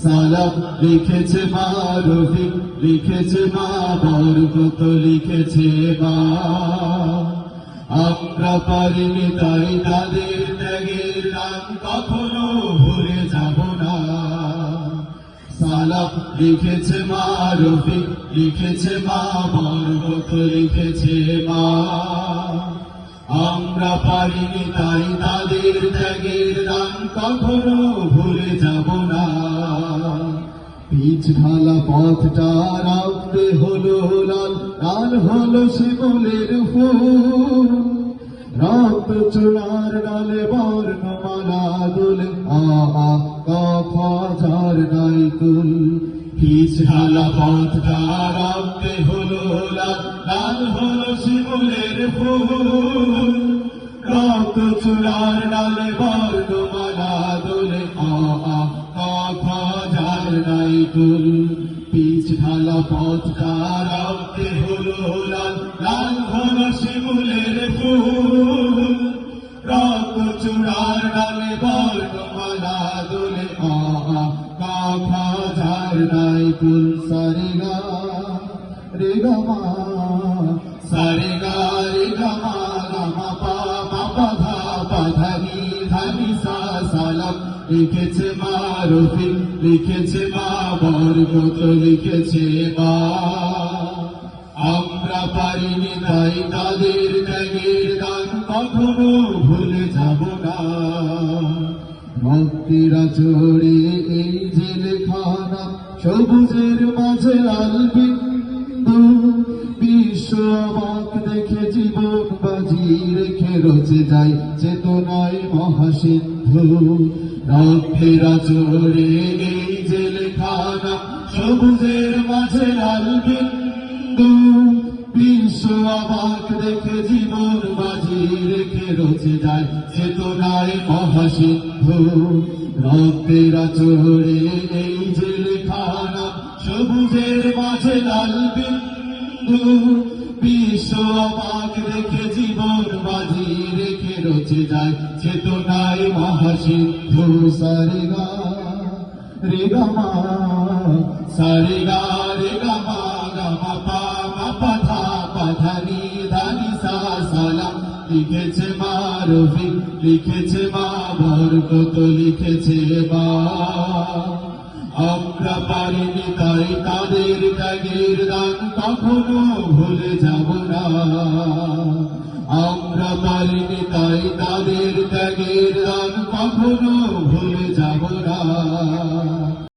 সালাম লিখেছে মা রফিক, লিখেছে মা বরকত, লিখেছে মা। আমরা পারিনি তাই তাদের ত্যাগের নাম কখনো ভুলে যাব না। সালাম লিখেছে মা রফিক, লিখেছে মা বরকত, লিখেছে মা। আমরা পারিনি তাই তাদের ত্যাগের নাম কখনো ভুলে যাব না। পিচ ঢালা পথটা রাখতে হলো লাল, লাল হলো শিমুলের ফুল। রক্ত চূড়ার ডালে বর্ণমালা দোলে, আ আ ক খ ঝার নাই কুল। পিচ ঢালা পথটা রাখতে হলো লাল, লাল হলো শিমুলের ফুল। রক্ত চূড়ার ডালে বর্ণমালা দোলে, আ আ ক খ ঝার নাই কুল। পিচ ঢালা পথটা রাখতে হলো লাল, লাল হলো শিমুলের ফুল। রক্ত চূড়ার ডালে বর্ণমালা দোলে, আ আ ক খ ঝার নাই কুল। সারে গা রে গা মা, সারে গা রে গা মা, গা মা পা মা পা ধা পা ধা নি ধা নি সা। সালাম লিখেছে মা রফিক, লিখেছে মা বরকত, লিখেছে মা। আমরা পারিনি তাই তাদের ত্যাগের গান কখনো ভুলে যাব না। ভক্তিরা চড়ে এই জেলখানা, সবুজের মাঝে লাল বিন্দু। বিশ্ব অবাক দেখে জীবন বাজি রেখে রচে যায় চেতনায় মহাসিন্ধু। রক্তেরা চড়ে এই জেলখানা, সবুজের মাঝে লাল বিন্দু। বিশ্ব অবাক দেখে জীবন বাজি রেখে রচে যায় চেতনায় মহাসিন্ধু। রক্তেরা চড়ে এই জেলখানা, সবুজের মাঝে লাল বিন্দু। বিশ্ব অবাক দেখে জীবন বাজি রেখে রচে যায় চেতনায় মহাসিন্ধু। সারে গা রে গা মা, সারে গা রে গা মা, গা মা পা মা পা ধা পা ধা নি ধা নি সা। সালাম লিখেছে মা রফিক, লিখেছে মা বরকত, লিখেছে মা। আমরা পারিনি তাই তাদের ত্যাগের দান কখনো ভুলে যাব না। আমরা পারিনি তাই তাদের ত্যাগের দান কখনো ভুলে যাব না।